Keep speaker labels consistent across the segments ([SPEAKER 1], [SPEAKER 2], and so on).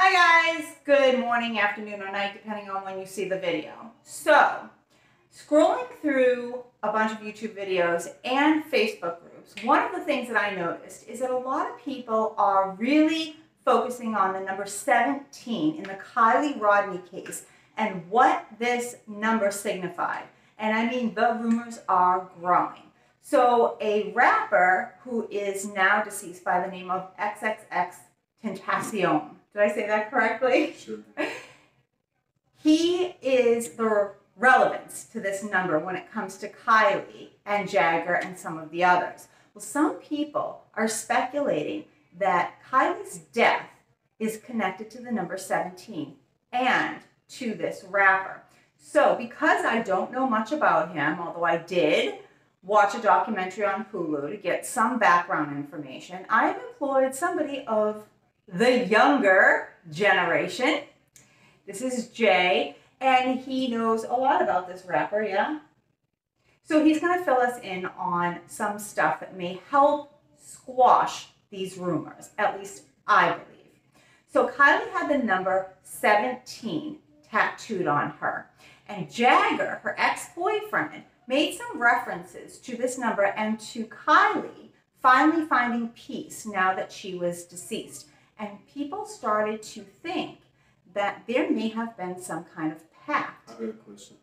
[SPEAKER 1] Hi guys, good morning, afternoon, or night, depending on when you see the video. So, scrolling through a bunch of YouTube videos and Facebook groups, one of the things that I noticed is that a lot of people are really focusing on the number 17 in the Kylie case and what this number signified. And I mean, the rumors are growing. So a rapper who is now deceased by the name of XXXTENTCION, did I say that correctly?
[SPEAKER 2] Sure.
[SPEAKER 1] He is the relevance to this number when it comes to Kylie and Jagger and some of the others. Well, some people are speculating that Kylie's death is connected to the number 17 and to this rapper. So because I don't know much about him, although I did watch a documentary on Hulu to get some background information, I have employed somebody of the younger generation. This is Jay, and he knows a lot about this rapper, yeah? So he's going to fill us in on some stuff that may help squash these rumors, at least I believe. So Kylie had the number 17 tattooed on her, and Jagger, her ex-boyfriend, made some references to this number and to Kylie finally finding peace now that she was deceased. And people started to think that there may have been some kind of pact.
[SPEAKER 2] I have a question.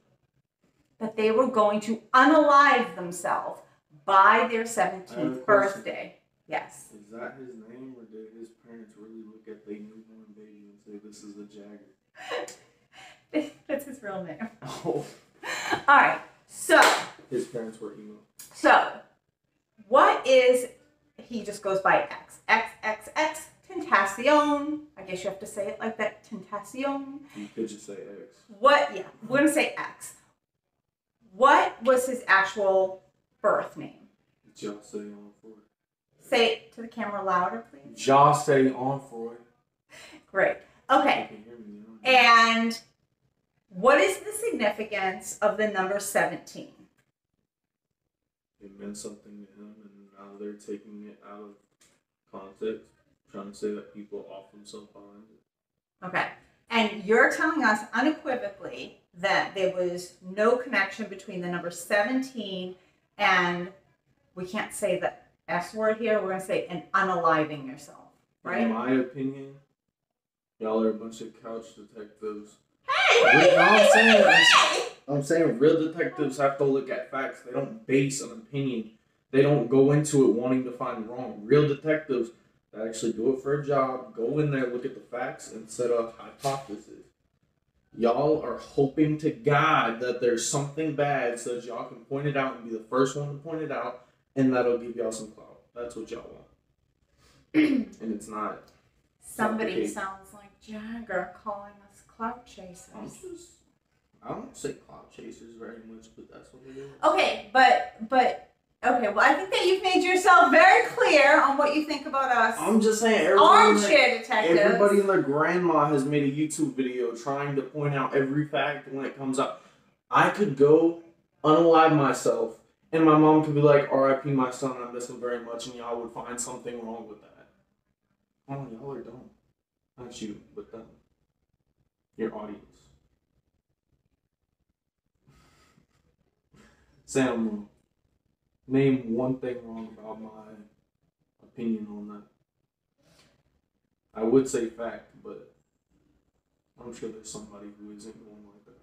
[SPEAKER 1] That they were going to unalive themselves by their 17th birthday. Yes.
[SPEAKER 2] Is that his name, or did his parents really look at their newborn baby and say, this is a Jagger?
[SPEAKER 1] That's his real name.
[SPEAKER 2] Oh.
[SPEAKER 1] All right. So.
[SPEAKER 2] His parents were emo.
[SPEAKER 1] So, what is, he just goes by X. XXXTENTCION. I guess you have to say it like that. Tentacion.
[SPEAKER 2] You could just say X.
[SPEAKER 1] What? Yeah, we're going to say X. What was his actual birth name?
[SPEAKER 2] Jose Onfroy.
[SPEAKER 1] Say it to the camera louder, please.
[SPEAKER 2] Jose Onfroy.
[SPEAKER 1] Great. Okay.
[SPEAKER 2] You can hear me now.
[SPEAKER 1] And what is the significance of the number 17?
[SPEAKER 2] It meant something to him, and now they're taking it out of context, trying to say that people off themselves behind it.
[SPEAKER 1] Okay. And you're telling us unequivocally that there was no connection between the number 17 and, we can't say the S word here, we're going to say an unaliving yourself, right?
[SPEAKER 2] In my opinion, y'all are a bunch of couch detectives.
[SPEAKER 1] Hey!
[SPEAKER 2] I'm saying real detectives have to look at facts. They don't base an opinion. They don't go into it wanting to find wrong. Real detectives that actually do it for a job, go in there, look at the facts, and set up hypotheses. Y'all are hoping to God that there's something bad so that y'all can point it out and be the first one to point it out, and that'll give y'all some clout. That's what y'all want. And it's not.
[SPEAKER 1] Somebody sounds like Jagger calling us clout chasers.
[SPEAKER 2] I don't say clout chasers very much, but that's what it is.
[SPEAKER 1] Okay, okay, well, I think that you've made yourself very clear on what you think about us.
[SPEAKER 2] I'm just saying,
[SPEAKER 1] armchair detectives.
[SPEAKER 2] Everybody and their grandma has made a YouTube video trying to point out every fact when it comes up. I could go unalive myself, and my mom could be like, R.I.P. my son, I miss him very much, and y'all would find something wrong with that. Oh, y'all are dumb. Not you, but them. Your audience. Sam, name one thing wrong about my opinion on that. I would say fact, but I'm sure there's somebody who isn't going like that.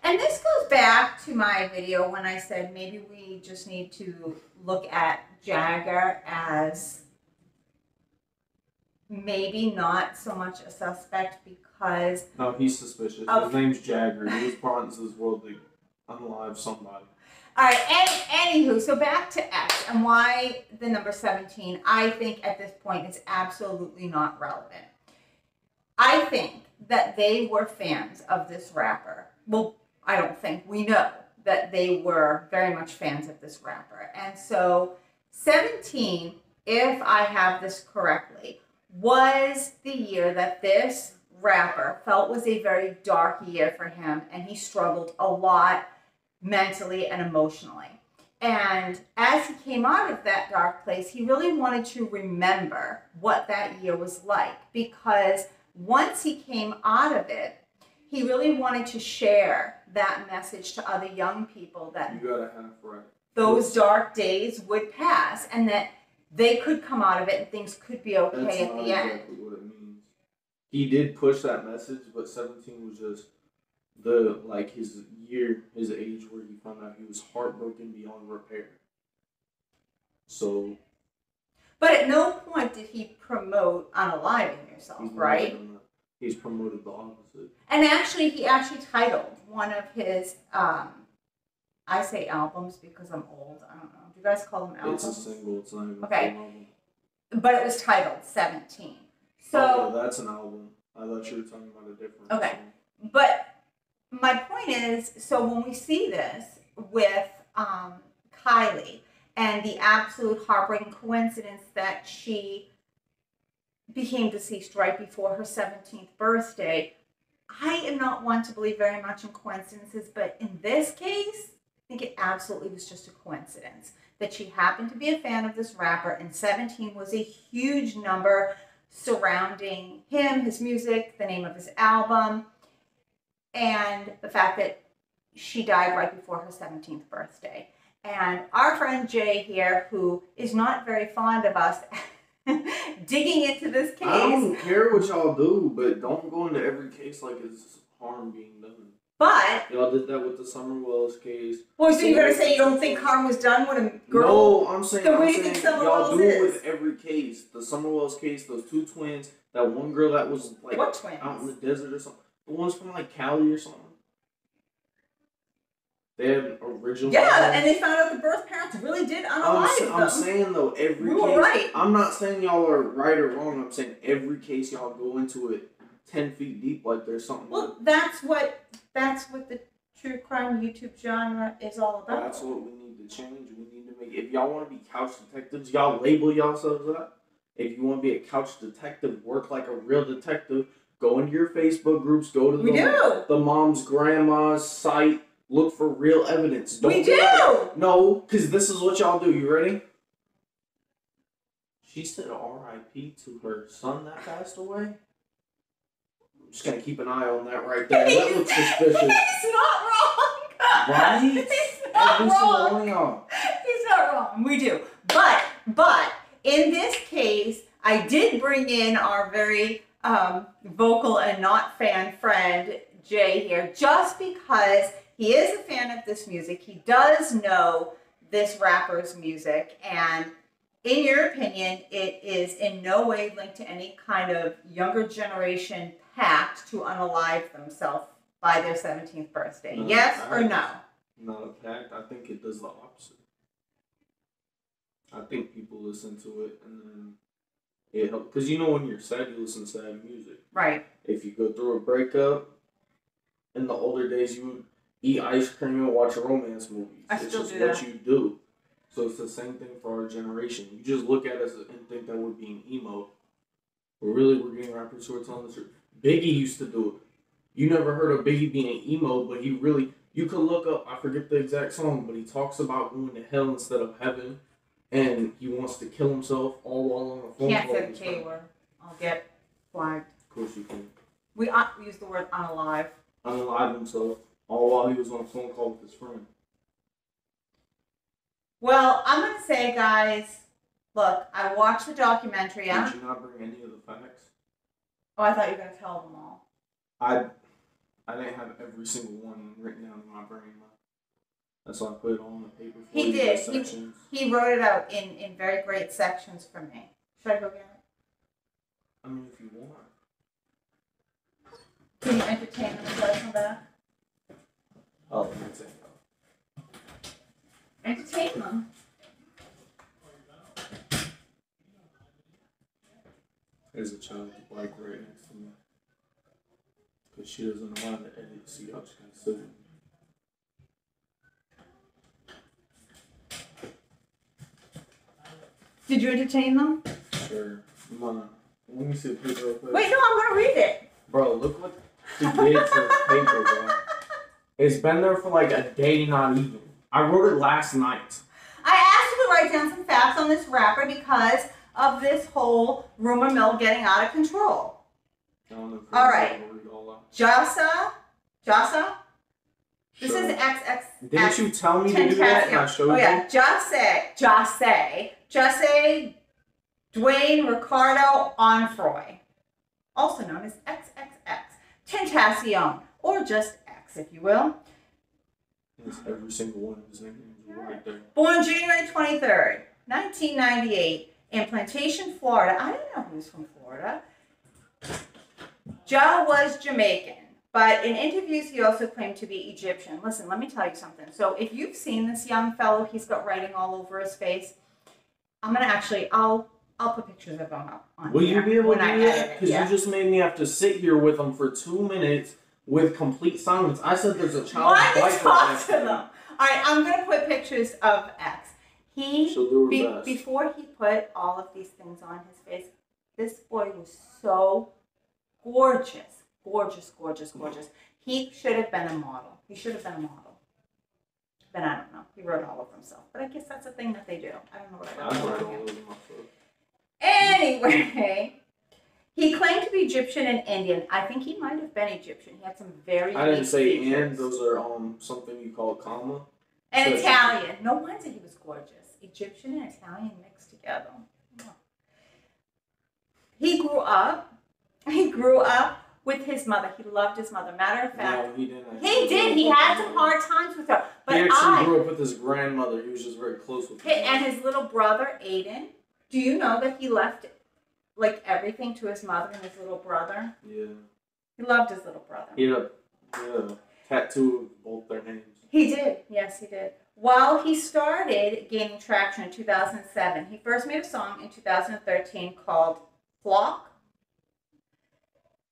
[SPEAKER 1] And this goes back to my video when I said maybe we just need to look at Jagger as maybe not so much a suspect because...
[SPEAKER 2] No, he's suspicious. His name's Jagger. He was brought into this world to unalive somebody.
[SPEAKER 1] All right, anywho, so back to X and why the number 17, I think at this point is absolutely not relevant. I think that they were fans of this rapper. Well, I don't think, we know that they were very much fans of this rapper. And so 17, if I have this correctly, was the year that this rapper felt was a very dark year for him, and he struggled a lot mentally and emotionally. And as he came out of that dark place, he really wanted to remember what that year was like, because once he came out of it, he really wanted to share that message to other young people that
[SPEAKER 2] you gotta have right.
[SPEAKER 1] Those dark days would pass and that they could come out of it and things could be okay
[SPEAKER 2] That's
[SPEAKER 1] at the end.
[SPEAKER 2] Exactly what it means. He did push that message, but 17 was just his age where he found out he was heartbroken beyond repair. So.
[SPEAKER 1] But at no point did he promote unaliving yourself, right?
[SPEAKER 2] He's promoted the opposite.
[SPEAKER 1] And he actually titled one of his, I say albums because I'm old. I don't know. Do you guys call them albums?
[SPEAKER 2] It's a single. It's not even
[SPEAKER 1] okay.
[SPEAKER 2] a full album.
[SPEAKER 1] But it was titled 17. So.
[SPEAKER 2] Oh, that's an album. I thought you were talking about a different
[SPEAKER 1] okay.
[SPEAKER 2] song.
[SPEAKER 1] But my point is, so when we see this with Kylie and the absolute heartbreaking coincidence that she became deceased right before her 17th birthday, I am not one to believe very much in coincidences, but in this case, I think it absolutely was just a coincidence that she happened to be a fan of this rapper, and 17 was a huge number surrounding him, his music, the name of his album, and the fact that she died right before her 17th birthday. And our friend Jay here, who is not very fond of us digging into this case.
[SPEAKER 2] I don't care what y'all do, but don't go into every case like it's harm being done.
[SPEAKER 1] But
[SPEAKER 2] y'all did that with the Summer Wells case.
[SPEAKER 1] Well, so you're gonna say you don't think harm was done when a girl?
[SPEAKER 2] No, I'm saying
[SPEAKER 1] y'all
[SPEAKER 2] do it with every case. The Summer Wells case, those two twins, that one girl that was like
[SPEAKER 1] what twins?
[SPEAKER 2] Out in the desert or something. The ones from like Kylie or something. They had original.
[SPEAKER 1] Yeah, and they found out the birth parents really did unalive them.
[SPEAKER 2] I'm saying though, every case.
[SPEAKER 1] Right.
[SPEAKER 2] I'm not saying y'all are right or wrong. I'm saying every case y'all go into it 10 feet deep, like there's something.
[SPEAKER 1] Well, that's what the true crime YouTube genre is all about.
[SPEAKER 2] That's what we need to change. We need to make. If y'all want to be couch detectives, y'all label yourselves that. If you want to be a couch detective, work like a real detective. Go into your Facebook groups. Go to the mom's grandma's site. Look for real evidence.
[SPEAKER 1] We do!
[SPEAKER 2] No, because this is what y'all do. You ready? She said R.I.P. to her son that passed away. I'm just going to keep an eye on that right there. That looks suspicious.
[SPEAKER 1] He's not wrong!
[SPEAKER 2] Right?
[SPEAKER 1] He's not wrong. He's not wrong. We do. But, in this case, I did bring in our very vocal and not fan friend, Jay here, just because he is a fan of this music. He does know this rapper's music. And in your opinion, it is in no way linked to any kind of younger generation pact to unalive themselves by their 17th birthday. No, yes or no?
[SPEAKER 2] Not a pact. I think it does the opposite. I think people listen to it and then it helps. Because when you're sad, you listen to sad music.
[SPEAKER 1] Right.
[SPEAKER 2] If you go through a breakup, in the older days, you would eat ice cream and watch romance movies. It's just what you do. So it's the same thing for our generation. You just look at us and think that we're being emo. But really, we're getting rappers who are telling the truth. Biggie used to do it. You never heard of Biggie being emo, but he really, you could look up, I forget the exact song, but he talks about going to hell instead of heaven. And he wants to kill himself all while on a phone call.
[SPEAKER 1] Can't say the K word. I'll get flagged.
[SPEAKER 2] Of course you can.
[SPEAKER 1] We use the word unalive.
[SPEAKER 2] Unalive himself. All while he was on a phone call with his friend.
[SPEAKER 1] Well, I'm going to say, guys, look, I watched the documentary.
[SPEAKER 2] Did you not bring any of the facts?
[SPEAKER 1] Oh, I thought you were going to tell them all.
[SPEAKER 2] I didn't have every single one written down in my brain. That's why I put it all on the paper for
[SPEAKER 1] He did.
[SPEAKER 2] Sections.
[SPEAKER 1] He wrote it out in very great sections for me. Should I go get it?
[SPEAKER 2] I mean, if you want.
[SPEAKER 1] Can you entertain them until I come back?
[SPEAKER 2] Oh, entertain them.
[SPEAKER 1] Entertain them.
[SPEAKER 2] There's a child with a bike right next to me. Because she doesn't know how to edit, so y'all just gotta sit in.
[SPEAKER 1] Did you entertain them?
[SPEAKER 2] Sure. Come on. Let me see the paper real quick.
[SPEAKER 1] Wait, no, I'm going to read it.
[SPEAKER 2] Bro, look what he did to his paper, bro. It's been there for like a day, not even. I wrote it last night.
[SPEAKER 1] I asked you to write down some facts on this rapper because of this whole rumor mill getting out of control. All right. Jasa. This is XX.
[SPEAKER 2] Didn't you tell me to do that and I showed you?
[SPEAKER 1] Oh yeah, Jase, Dwayne Ricardo Onfroy, also known as XXXTENTCION, or just X, if you will.
[SPEAKER 2] It's every single one of his names right there.
[SPEAKER 1] Born January 23rd, 1998, in Plantation, Florida. I didn't know he was from Florida. Joe was Jamaican, but in interviews he also claimed to be Egyptian. Listen, let me tell you something. So if you've seen this young fellow, he's got writing all over his face. I'm gonna actually, I'll put pictures of him up on
[SPEAKER 2] Will
[SPEAKER 1] here
[SPEAKER 2] you be able to do that? Because
[SPEAKER 1] yeah.
[SPEAKER 2] you just made me have to sit here with him for 2 minutes with complete silence. I said there's a child.
[SPEAKER 1] Why did you talk to them? All right, I'm gonna put pictures of X. Before he put all of these things on his face, this boy was so gorgeous. He should have been a model. But I don't know. He wrote all over himself. But I guess that's a thing that they do. I don't know what I wrote all over myself. Anyway, he claimed to be Egyptian and Indian. I think he might have been Egyptian. He had some very
[SPEAKER 2] I didn't say
[SPEAKER 1] features.
[SPEAKER 2] and. Those are something you call comma.
[SPEAKER 1] And so Italian. No wonder he was gorgeous. Egyptian and Italian mixed together. He grew up with his mother. He loved his mother. Matter of fact,
[SPEAKER 2] no, he didn't.
[SPEAKER 1] He did. He had some hard times with her. But
[SPEAKER 2] he actually grew up with his grandmother. He was just very close with her.
[SPEAKER 1] And his little brother, Aiden. Do you know that he left like everything to his mother and his little brother?
[SPEAKER 2] Yeah.
[SPEAKER 1] He loved his little brother.
[SPEAKER 2] He had a tattoo of both their names.
[SPEAKER 1] He did. Yes, he did. While he started gaining traction in 2007, he first made a song in 2013 called Flock.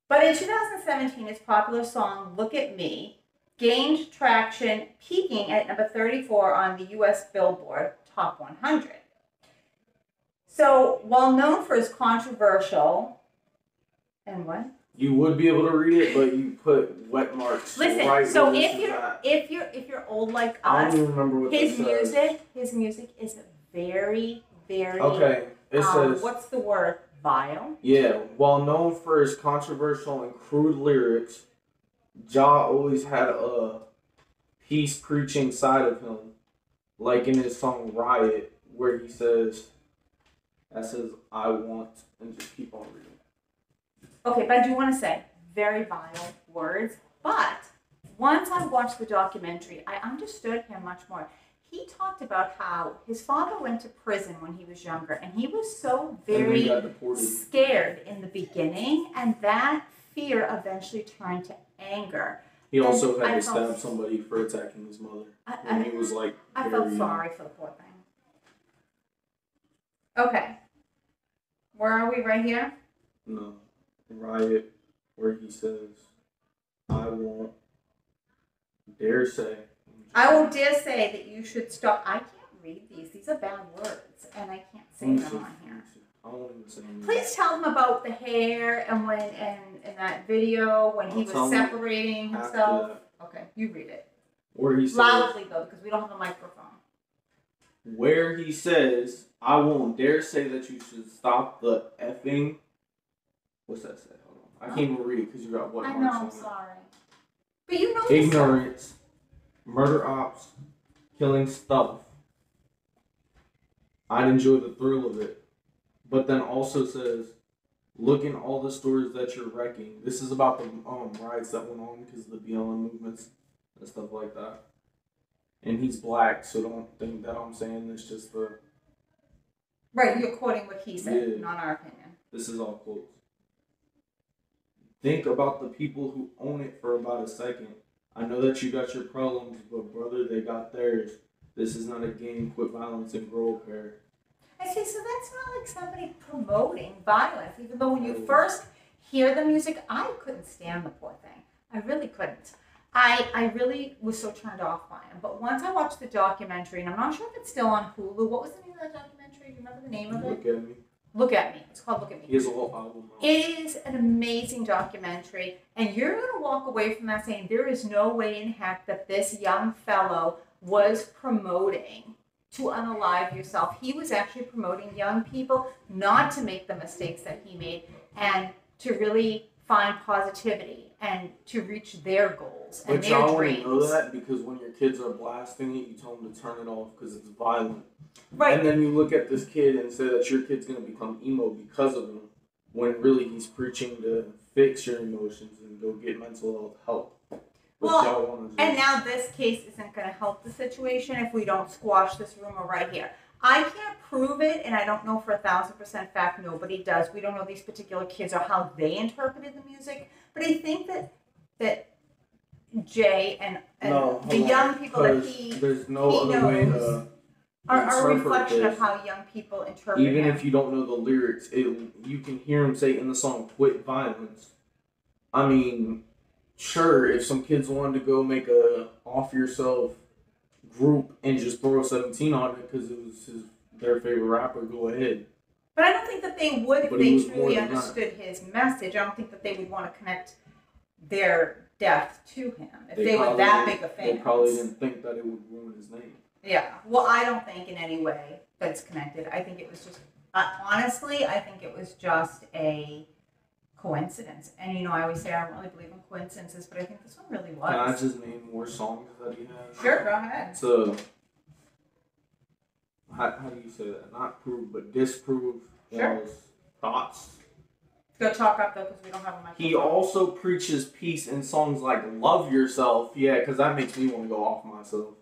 [SPEAKER 1] But in 2017, his popular song, Look at Me, gained traction, peaking at number 34 on the U.S. Billboard Top 100. So, while known for his controversial, and what?
[SPEAKER 2] You would be able to read it, but you put wet marks.
[SPEAKER 1] Listen,
[SPEAKER 2] right
[SPEAKER 1] so if you're old like us,
[SPEAKER 2] I don't even remember what
[SPEAKER 1] his music is very, very.
[SPEAKER 2] Okay, it says.
[SPEAKER 1] What's the word? Vile.
[SPEAKER 2] Yeah, while known for his controversial and crude lyrics, Ja always had a peace preaching side of him, like in his song Riot, where he says, I want, and just keep on reading.
[SPEAKER 1] Okay, but I do want to say, very vile words, but once I watched the documentary, I understood him much more. He talked about how his father went to prison when he was younger, and he was so very scared in the beginning, and that fear eventually turned to anger.
[SPEAKER 2] He also had to stab somebody for attacking his mother when he was like
[SPEAKER 1] I felt sorry for the poor thing. Okay. Where are we? Right here?
[SPEAKER 2] No. Riot, where he says, I won't dare say.
[SPEAKER 1] I won't dare say that you should stop. I can't read these. These are bad words, and I can't say them on here.
[SPEAKER 2] I won't even say them.
[SPEAKER 1] Please tell him about the hair and when in that video when he was separating himself. Okay, you read it.
[SPEAKER 2] Where he says,
[SPEAKER 1] loudly though, because we don't have a microphone.
[SPEAKER 2] Where he says, I won't dare say that you should stop the effing. What's that say? Hold on. I can't even read it because you got what?
[SPEAKER 1] I know, I'm sorry. But you know
[SPEAKER 2] ignorance, murder ops, killing stuff. I'd enjoy the thrill of it. But then also says, look in all the stores that you're wrecking. This is about the riots that went on because of the BLM movements and stuff like that. And he's black, so don't think that I'm saying this just for...
[SPEAKER 1] Right, you're quoting what he said, not our opinion.
[SPEAKER 2] This is all quotes. Think about the people who own it for about a second. I know that you got your problems, but brother, they got theirs. This is not a game. Quit violence and grow a pair.
[SPEAKER 1] I see, so that's not like somebody promoting violence, even though when you first hear the music, I couldn't stand the poor thing. I really couldn't. I really was so turned off by him. But once I watched the documentary, and I'm not sure if it's still on Hulu. What was the name of that documentary? Do you remember the name of it?
[SPEAKER 2] Look at Me.
[SPEAKER 1] Look at Me. It's called Look at Me.
[SPEAKER 2] He has a whole album.
[SPEAKER 1] It is an amazing documentary, and you're going to walk away from that saying there is no way in heck that this young fellow was promoting to unalive yourself. He was actually promoting young people not to make the mistakes that he made and to really find positivity and to reach their goals and
[SPEAKER 2] But
[SPEAKER 1] their
[SPEAKER 2] y'all
[SPEAKER 1] dreams.
[SPEAKER 2] know that because when your kids are blasting it, you tell them to turn it off because it's violent.
[SPEAKER 1] Right.
[SPEAKER 2] And then you look at this kid and say that your kid's going to become emo because of him, when really he's preaching to fix your emotions and go get mental health help.
[SPEAKER 1] Well, and now this case isn't going to help the situation if we don't squash this rumor right here. I can't prove it, and I don't know for 1,000% fact. Nobody does. We don't know these particular kids or how they interpreted the music. But I think that Jay and the young people that
[SPEAKER 2] there's no other way to
[SPEAKER 1] are a reflection of how young people interpret
[SPEAKER 2] Even
[SPEAKER 1] him.
[SPEAKER 2] if you don't know the lyrics, you can hear him say in the song, "Quit violence." I mean, sure, if some kids wanted to go make a off yourself group and just throw a 17 on it because it was their favorite rapper, go ahead.
[SPEAKER 1] But I don't think that they would if they truly understood his message. I don't think that they would want to connect their death to him if they were that big a fan.
[SPEAKER 2] They probably didn't think that it would ruin his name.
[SPEAKER 1] Yeah. Well, I don't think in any way that it's connected. I think it was just, honestly, I think it was just a coincidence. And, I always say I don't really believe in coincidences, but I think this one really was.
[SPEAKER 2] Can I just name more songs that he has?
[SPEAKER 1] Sure, go ahead.
[SPEAKER 2] So, how do you say that? Not prove, but disprove those thoughts.
[SPEAKER 1] Go talk up, though, because we don't have a microphone.
[SPEAKER 2] He also preaches peace in songs like Love Yourself. Yeah, because that makes me want to go off myself.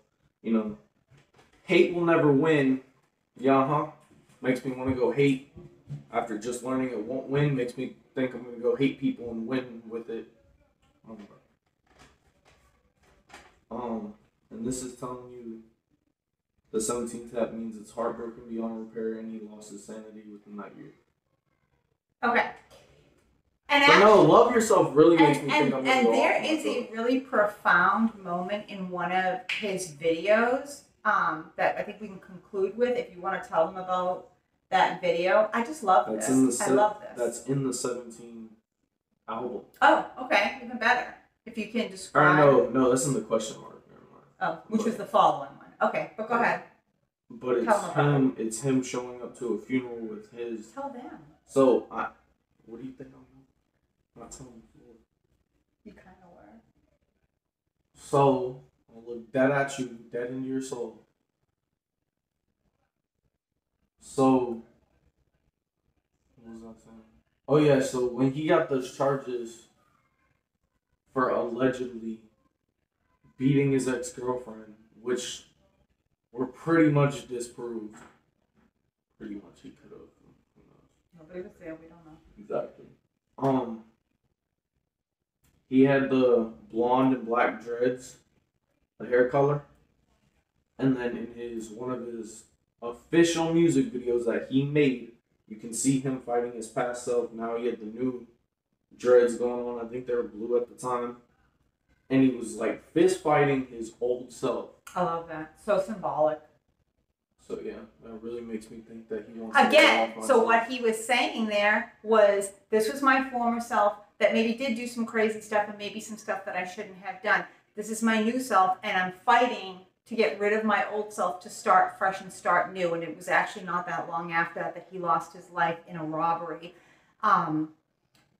[SPEAKER 2] Hate will never win. Makes me want to go hate. After just learning it won't win, makes me think I'm going to go hate people and win with it. And this is telling you the 17th tap means it's heartbroken beyond repair and he lost his sanity within that year.
[SPEAKER 1] Okay.
[SPEAKER 2] But no, Love Yourself really makes me think I'm going to go
[SPEAKER 1] And there
[SPEAKER 2] off
[SPEAKER 1] is
[SPEAKER 2] myself.
[SPEAKER 1] a really profound moment in one of his videos that I think we can conclude with if you want to tell them about that video. I just love this. I love this.
[SPEAKER 2] That's in the 17 album.
[SPEAKER 1] Oh, okay. Even better. If you can describe.
[SPEAKER 2] No, that's in the question mark. Never mind.
[SPEAKER 1] Oh, which was the following one. Okay, but go ahead.
[SPEAKER 2] But it's him showing up to a funeral with his...
[SPEAKER 1] Tell them.
[SPEAKER 2] So, what do you think I'm not telling you?
[SPEAKER 1] You kind of were.
[SPEAKER 2] So, I'll look dead at you, dead into your soul. So, what was I saying? Oh yeah, so when he got those charges for allegedly beating his ex-girlfriend, which were pretty much disproved. Pretty much he could have. Who knows?
[SPEAKER 1] Nobody was there, we don't know.
[SPEAKER 2] Exactly. He had the blonde and black dreads, the hair color. And then in one of his official music videos that he made, you can see him fighting his past self. Now he had the new dreads going on. I think they were blue at the time. And he was like fist fighting his old self.
[SPEAKER 1] I love that. So symbolic.
[SPEAKER 2] So yeah, that really makes me think that he wants
[SPEAKER 1] Again,
[SPEAKER 2] to
[SPEAKER 1] so what he was saying there was, this was my former self that maybe did do some crazy stuff and maybe some stuff that I shouldn't have done. This is my new self, and I'm fighting to get rid of my old self to start fresh and start new. And it was actually not that long after that he lost his life in a robbery.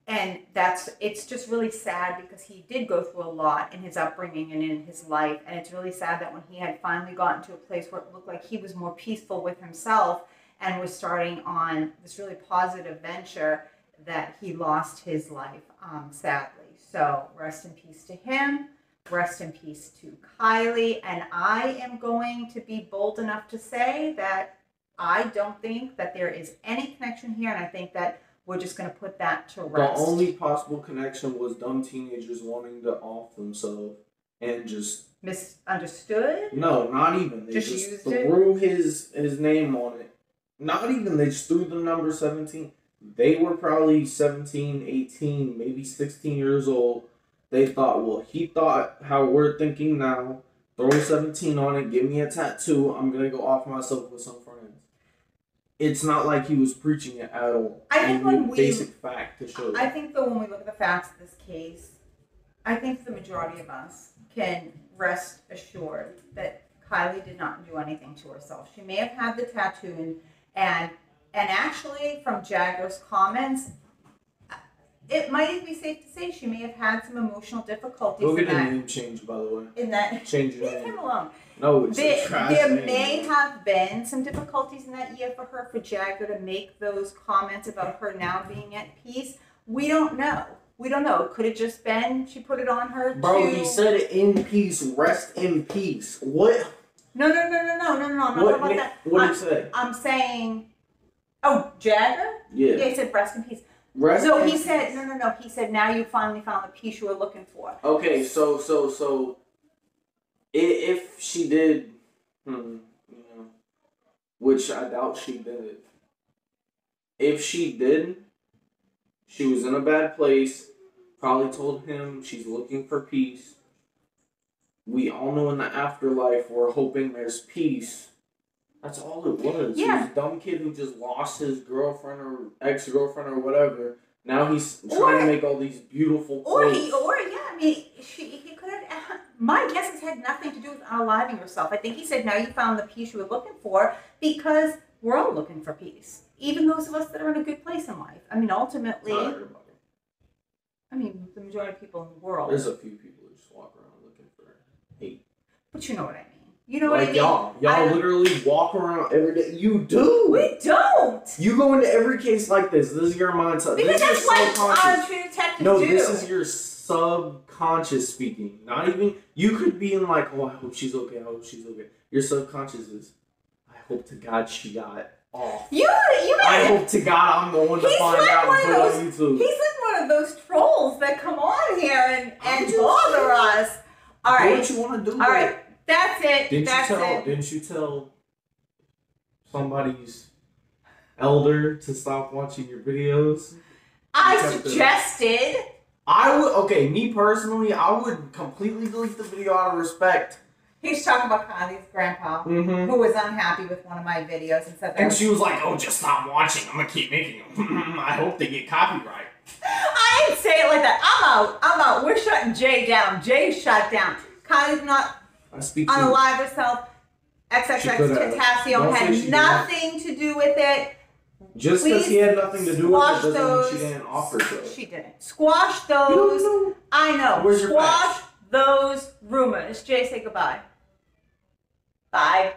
[SPEAKER 1] And it's just really sad because he did go through a lot in his upbringing and in his life. And it's really sad that when he had finally gotten to a place where it looked like he was more peaceful with himself and was starting on this really positive venture, that he lost his life, sadly. So rest in peace to him. Rest in peace to Kylie. And I am going to be bold enough to say that I don't think that there is any connection here. And I think that we're just going to put that to rest.
[SPEAKER 2] The only possible connection was dumb teenagers wanting to off themselves and just...
[SPEAKER 1] Misunderstood?
[SPEAKER 2] No, not even. They just threw his name on it. Not even. They just threw the number 17. They were probably 17, 18, maybe 16 years old. They thought, well, he thought how we're thinking now. Throw 17 on it, give me a tattoo. I'm going to go off myself with some friends. It's not like he was preaching it at all.
[SPEAKER 1] I think
[SPEAKER 2] basic fact to show.
[SPEAKER 1] I think that when we look at the facts of this case, I think the majority of us can rest assured that Kylie did not do anything to herself. She may have had the tattoo, and actually from Jagger's comments, it might even be safe to say she may have had some emotional difficulties.
[SPEAKER 2] Go get a name change, by the way.
[SPEAKER 1] In that,
[SPEAKER 2] change your
[SPEAKER 1] leave
[SPEAKER 2] name.
[SPEAKER 1] him alone.
[SPEAKER 2] No, it's a trash
[SPEAKER 1] There
[SPEAKER 2] name.
[SPEAKER 1] may have been some difficulties in that year for her, for Jagger to make those comments about her now being at peace. We don't know. We don't know. Could have just been she put it on her.
[SPEAKER 2] Bro, he said it in peace. Rest in peace. What?
[SPEAKER 1] No. I'm not talking about that.
[SPEAKER 2] What did he say?
[SPEAKER 1] I'm saying, oh, Jagger?
[SPEAKER 2] Yeah.
[SPEAKER 1] Yeah, he said rest in peace.
[SPEAKER 2] No,
[SPEAKER 1] he said, no. He said, now you finally found the peace you were looking for.
[SPEAKER 2] Okay, so, if she did, which I doubt she did. If she did, she was in a bad place, probably told him she's looking for peace. We all know in the afterlife we're hoping there's peace. That's all it was.
[SPEAKER 1] Yeah.
[SPEAKER 2] He was a dumb kid who just lost his girlfriend or ex-girlfriend or whatever. Now he's trying to make all these beautiful quotes.
[SPEAKER 1] He could have. My guess has had nothing to do with unaliving herself. I think he said, now you found the peace you were looking for, because we're all looking for peace. Even those of us that are in a good place in life. I mean, ultimately.
[SPEAKER 2] Not everybody.
[SPEAKER 1] I mean, the majority of people in the world.
[SPEAKER 2] There's a few people who just walk around looking for hate.
[SPEAKER 1] But you know what I mean. You know what I mean?
[SPEAKER 2] Y'all literally walk around every day. You do.
[SPEAKER 1] We don't.
[SPEAKER 2] You go into every case like this. This is your mindset.
[SPEAKER 1] Because
[SPEAKER 2] this is
[SPEAKER 1] that's
[SPEAKER 2] your
[SPEAKER 1] what
[SPEAKER 2] subconscious.
[SPEAKER 1] true detectives do.
[SPEAKER 2] No, this is your subconscious speaking. Not even. You could be in like, oh, I hope she's okay. I hope she's okay. Your subconscious is, I hope to God she got off. I hope to God I'm the one to find out and put it on YouTube.
[SPEAKER 1] He's like one of those trolls that come on here and bother us. All right.
[SPEAKER 2] Do what you want to do.
[SPEAKER 1] All right. That's it.
[SPEAKER 2] Didn't you tell somebody's elder to stop watching your videos?
[SPEAKER 1] I suggested.
[SPEAKER 2] Me personally, I would completely delete the video out of respect.
[SPEAKER 1] He was talking about Kylie's grandpa, who was unhappy with one of my videos and said that.
[SPEAKER 2] And she was like, "Oh, just stop watching. I'm gonna keep making them. I hope they get copyright."
[SPEAKER 1] I didn't say it like that. I'm out. We're shutting Jay down. Jay's shut down. Kylie's not unalive herself. XXXTENTCION had nothing to do with it.
[SPEAKER 2] Just because he had nothing to do with it doesn't mean she didn't offer to.
[SPEAKER 1] She didn't. Squash those. I know.
[SPEAKER 2] Where's your
[SPEAKER 1] Squash those rumors. Jay, say goodbye. Bye.